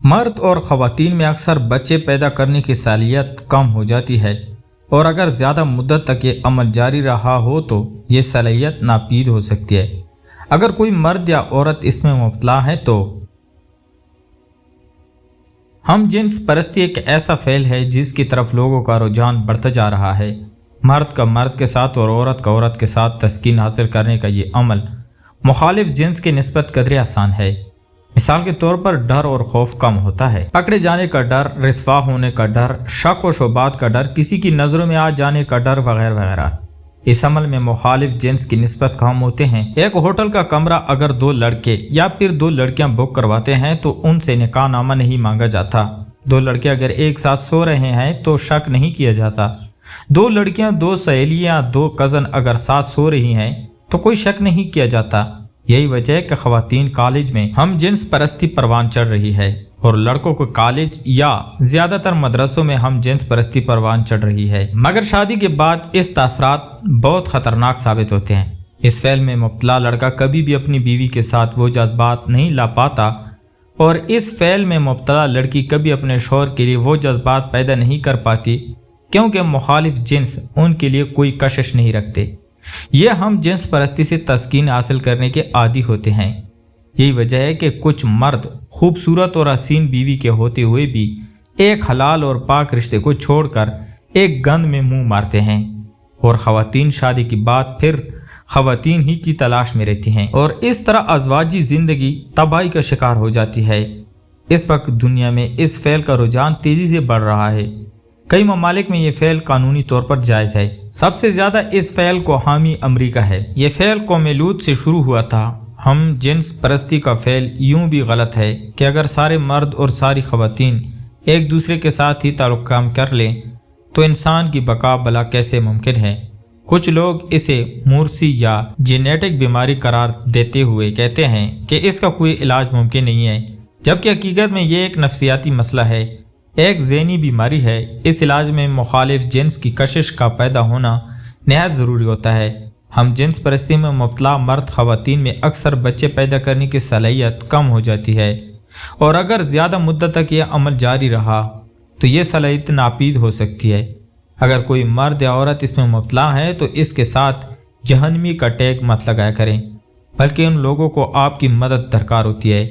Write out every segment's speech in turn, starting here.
مرد اور خواتین میں اکثر بچے پیدا کرنے کی صلاحیت کم ہو جاتی ہے، اور اگر زیادہ مدت تک یہ عمل جاری رہا ہو تو یہ صلاحیت ناپید ہو سکتی ہے۔ اگر کوئی مرد یا عورت اس میں مبتلا ہے تو ہم جنس پرستی ایک ایسا فعل ہے جس کی طرف لوگوں کا رجحان بڑھتا جا رہا ہے۔ مرد کا مرد کے ساتھ اور عورت کا عورت کے ساتھ تسکین حاصل کرنے کا یہ عمل مخالف جنس کے نسبت قدرے آسان ہے۔ مثال کے طور پر ڈر اور خوف کم ہوتا ہے، پکڑے جانے کا ڈر، رسوا ہونے کا ڈر، شک و شبہات کا ڈر، کسی کی نظروں میں آ جانے کا ڈر وغیرہ وغیرہ اس عمل میں مخالف جنس کی نسبت کم ہوتے ہیں۔ ایک ہوٹل کا کمرہ اگر 2 لڑکے یا پھر 2 لڑکیاں بک کرواتے ہیں تو ان سے نکاح نامہ نہیں مانگا جاتا۔ 2 لڑکے اگر ایک ساتھ سو رہے ہیں تو شک نہیں کیا جاتا۔ 2 لڑکیاں، 2 سہیلیاں، 2 کزن اگر ساتھ سو رہی ہیں تو کوئی شک نہیں کیا جاتا۔ یہی وجہ ہے کہ خواتین کالج میں ہم جنس پرستی پروان چڑھ رہی ہے، اور لڑکوں کو کالج یا زیادہ تر مدرسوں میں ہم جنس پرستی پروان چڑھ رہی ہے۔ مگر شادی کے بعد اس تاثرات بہت خطرناک ثابت ہوتے ہیں۔ اس فعل میں مبتلا لڑکا کبھی بھی اپنی بیوی کے ساتھ وہ جذبات نہیں لا پاتا، اور اس فعل میں مبتلا لڑکی کبھی اپنے شوہر کے لیے وہ جذبات پیدا نہیں کر پاتی، کیونکہ مخالف جنس ان کے لیے کوئی کشش نہیں رکھتے۔ یہ ہم جنس پرستی سے تسکین حاصل کرنے کے عادی ہوتے ہیں۔ یہی وجہ ہے کہ کچھ مرد خوبصورت اور حسین بیوی کے ہوتے ہوئے بھی ایک حلال اور پاک رشتے کو چھوڑ کر ایک گند میں منہ مارتے ہیں، اور خواتین شادی کے بعد پھر خواتین ہی کی تلاش میں رہتی ہیں، اور اس طرح ازواجی زندگی تباہی کا شکار ہو جاتی ہے۔ اس وقت دنیا میں اس فعل کا رجحان تیزی سے بڑھ رہا ہے۔ کئی ممالک میں یہ فعل قانونی طور پر جائز ہے۔ سب سے زیادہ اس فعل کو حامی امریکہ ہے۔ یہ فعل قوم لوط سے شروع ہوا تھا۔ ہم جنس پرستی کا فعل یوں بھی غلط ہے کہ اگر سارے مرد اور ساری خواتین ایک دوسرے کے ساتھ ہی تعلق قائم کر لیں تو انسان کی بقا بلا کیسے ممکن ہے۔ کچھ لوگ اسے مورثی یا جینیٹک بیماری قرار دیتے ہوئے کہتے ہیں کہ اس کا کوئی علاج ممکن نہیں ہے، جبکہ حقیقت میں یہ ایک نفسیاتی مسئلہ ہے، ایک ذہنی بیماری ہے۔ اس علاج میں مخالف جنس کی کشش کا پیدا ہونا نہایت ضروری ہوتا ہے۔ ہم جنس پرستی میں مبتلا مرد خواتین میں اکثر بچے پیدا کرنے کی صلاحیت کم ہو جاتی ہے، اور اگر زیادہ مدت تک یہ عمل جاری رہا تو یہ صلاحیت ناپید ہو سکتی ہے۔ اگر کوئی مرد یا عورت اس میں مبتلا ہے تو اس کے ساتھ جہنمی کا ٹیگ مت لگایا کریں، بلکہ ان لوگوں کو آپ کی مدد درکار ہوتی ہے۔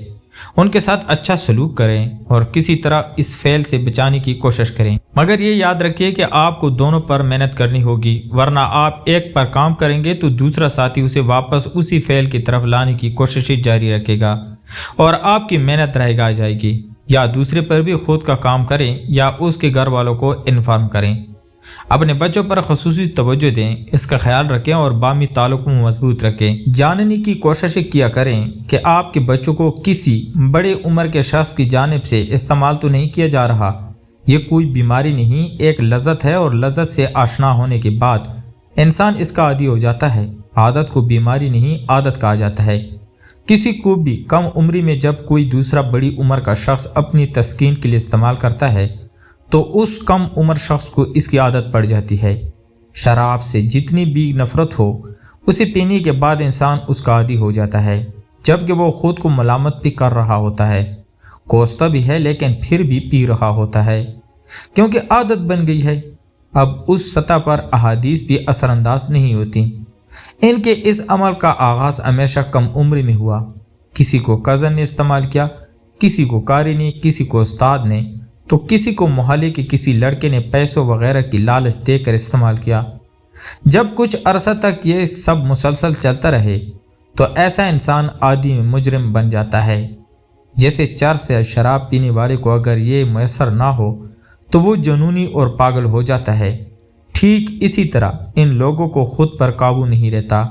ان کے ساتھ اچھا سلوک کریں اور کسی طرح اس فعل سے بچانے کی کوشش کریں، مگر یہ یاد رکھیے کہ آپ کو دونوں پر محنت کرنی ہوگی، ورنہ آپ ایک پر کام کریں گے تو دوسرا ساتھی اسے واپس اسی فعل کی طرف لانے کی کوششیں جاری رکھے گا، اور آپ کی محنت رہ جائے گی۔ یا دوسرے پر بھی خود کا کام کریں یا اس کے گھر والوں کو انفارم کریں۔ اپنے بچوں پر خصوصی توجہ دیں، اس کا خیال رکھیں اور باہمی تعلق کو مضبوط رکھیں۔ جاننے کی کوششیں کیا کریں کہ آپ کے بچوں کو کسی بڑے عمر کے شخص کی جانب سے استعمال تو نہیں کیا جا رہا۔ یہ کوئی بیماری نہیں، ایک لذت ہے، اور لذت سے آشنا ہونے کے بعد انسان اس کا عادی ہو جاتا ہے۔ عادت کو بیماری نہیں، عادت کہا جاتا ہے۔ کسی کو بھی کم عمری میں جب کوئی دوسرا بڑی عمر کا شخص اپنی تسکین کے لیے استعمال کرتا ہے تو اس کم عمر شخص کو اس کی عادت پڑ جاتی ہے۔ شراب سے جتنی بھی نفرت ہو، اسے پینے کے بعد انسان اس کا عادی ہو جاتا ہے، جبکہ وہ خود کو ملامت بھی کر رہا ہوتا ہے، کوستا بھی ہے لیکن پھر بھی پی رہا ہوتا ہے، کیونکہ عادت بن گئی ہے۔ اب اس سطح پر احادیث بھی اثر انداز نہیں ہوتی۔ ان کے اس عمل کا آغاز ہمیشہ کم عمری میں ہوا۔ کسی کو کزن نے استعمال کیا، کسی کو قاری نے، کسی کو استاد نے، تو کسی کو محلے کے کسی لڑکے نے پیسوں وغیرہ کی لالچ دے کر استعمال کیا۔ جب کچھ عرصہ تک یہ سب مسلسل چلتا رہے تو ایسا انسان عادی میں مجرم بن جاتا ہے۔ جیسے چرس یا شراب پینے والے کو اگر یہ میسر نہ ہو تو وہ جنونی اور پاگل ہو جاتا ہے، ٹھیک اسی طرح ان لوگوں کو خود پر قابو نہیں رہتا۔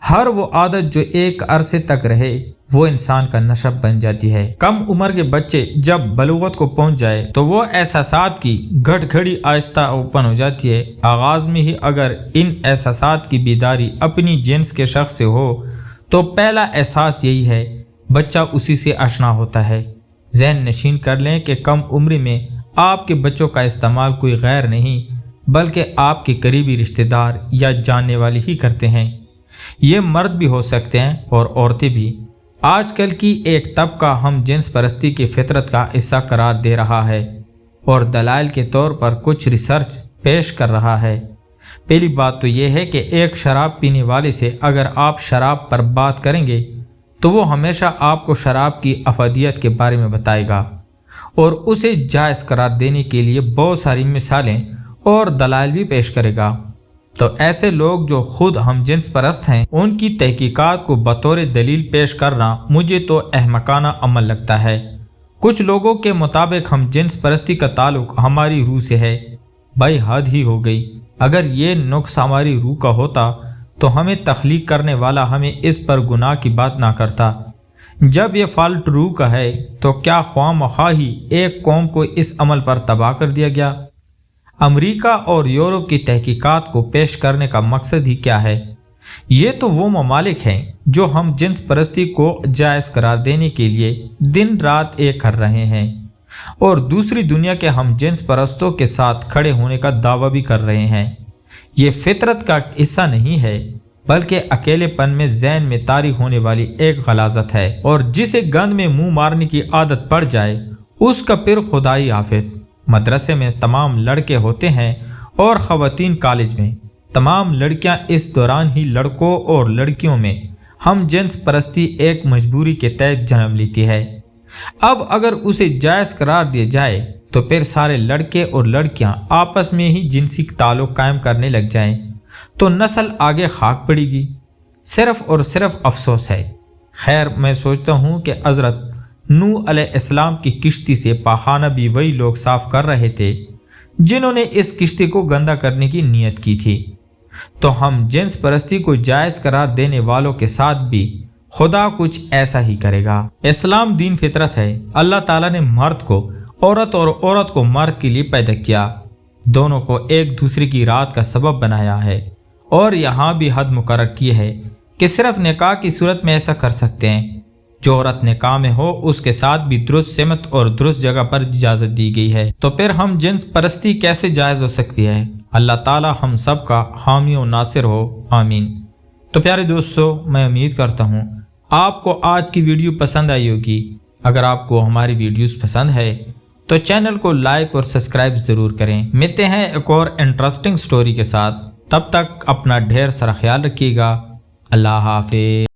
ہر وہ عادت جو ایک عرصے تک رہے وہ انسان کا نشہ بن جاتی ہے۔ کم عمر کے بچے جب بلوغت کو پہنچ جائے تو وہ احساسات کی گھٹ گھڑی آہستہ اوپن ہو جاتی ہے۔ آغاز میں ہی اگر ان احساسات کی بیداری اپنی جنس کے شخص سے ہو تو پہلا احساس یہی ہے، بچہ اسی سے آشنا ہوتا ہے۔ ذہن نشین کر لیں کہ کم عمری میں آپ کے بچوں کا استعمال کوئی غیر نہیں بلکہ آپ کے قریبی رشتہ دار یا جاننے والے ہی کرتے ہیں۔ یہ مرد بھی ہو سکتے ہیں اور عورتیں بھی۔ آج کل کی ایک طبقہ ہم جنس پرستی کی فطرت کا حصہ قرار دے رہا ہے اور دلائل کے طور پر کچھ ریسرچ پیش کر رہا ہے۔ پہلی بات تو یہ ہے کہ ایک شراب پینے والے سے اگر آپ شراب پر بات کریں گے تو وہ ہمیشہ آپ کو شراب کی افادیت کے بارے میں بتائے گا اور اسے جائز قرار دینے کے لیے بہت ساری مثالیں اور دلائل بھی پیش کرے گا۔ تو ایسے لوگ جو خود ہم جنس پرست ہیں، ان کی تحقیقات کو بطور دلیل پیش کرنا مجھے تو احمقانہ عمل لگتا ہے۔ کچھ لوگوں کے مطابق ہم جنس پرستی کا تعلق ہماری روح سے ہے۔ بھائی حد ہی ہو گئی۔ اگر یہ نقص ہماری روح کا ہوتا تو ہمیں تخلیق کرنے والا ہمیں اس پر گناہ کی بات نہ کرتا۔ جب یہ فالٹ روح کا ہے تو کیا خواہ مخواہ ہی ایک قوم کو اس عمل پر تباہ کر دیا گیا؟ امریکہ اور یورپ کی تحقیقات کو پیش کرنے کا مقصد ہی کیا ہے؟ یہ تو وہ ممالک ہیں جو ہم جنس پرستی کو جائز قرار دینے کے لیے دن رات ایک کر رہے ہیں اور دوسری دنیا کے ہم جنس پرستوں کے ساتھ کھڑے ہونے کا دعویٰ بھی کر رہے ہیں۔ یہ فطرت کا حصہ نہیں ہے بلکہ اکیلے پن میں ذہن میں طاری ہونے والی ایک غلاظت ہے، اور جسے گند میں منہ مارنے کی عادت پڑ جائے اس کا پھر خدائی حافظ۔ مدرسے میں تمام لڑکے ہوتے ہیں اور خواتین کالج میں، تمام لڑکیاں اس دوران ہی لڑکوں اور لڑکیوں میں ہم جنس پرستی ایک مجبوری کے تحت جنم لیتی ہے۔ اب اگر اسے جائز قرار دیا جائے تو پھر سارے لڑکے اور لڑکیاں آپس میں ہی جنسی تعلق قائم کرنے لگ جائیں تو نسل آگے خاک پڑے گی۔ صرف اور صرف افسوس ہے۔ خیر، میں سوچتا ہوں کہ حضرت نوح علیہ السلام کی کشتی سے پاخانہ بھی وہی لوگ صاف کر رہے تھے جنہوں نے اس کشتی کو گندا کرنے کی نیت کی تھی، تو ہم جنس پرستی کو جائز قرار دینے والوں کے ساتھ بھی خدا کچھ ایسا ہی کرے گا۔ اسلام دین فطرت ہے۔ اللہ تعالیٰ نے مرد کو عورت اور عورت کو مرد کے لیے پیدا کیا، دونوں کو ایک دوسرے کی رات کا سبب بنایا ہے، اور یہاں بھی حد مقرر کی ہے کہ صرف نکاح کی صورت میں ایسا کر سکتے ہیں۔ جو عورت نکاح میں ہو اس کے ساتھ بھی درست سمت اور درست جگہ پر اجازت دی گئی ہے، تو پھر ہم جنس پرستی کیسے جائز ہو سکتی ہے؟ اللہ تعالی ہم سب کا حامی و ناصر ہو، آمین۔ تو پیارے دوستو، میں امید کرتا ہوں آپ کو آج کی ویڈیو پسند آئی ہوگی۔ اگر آپ کو ہماری ویڈیوز پسند ہے تو چینل کو لائک اور سبسکرائب ضرور کریں۔ ملتے ہیں ایک اور انٹرسٹنگ سٹوری کے ساتھ، تب تک اپنا ڈھیر سارا خیال رکھیے گا۔ اللہ حافظ۔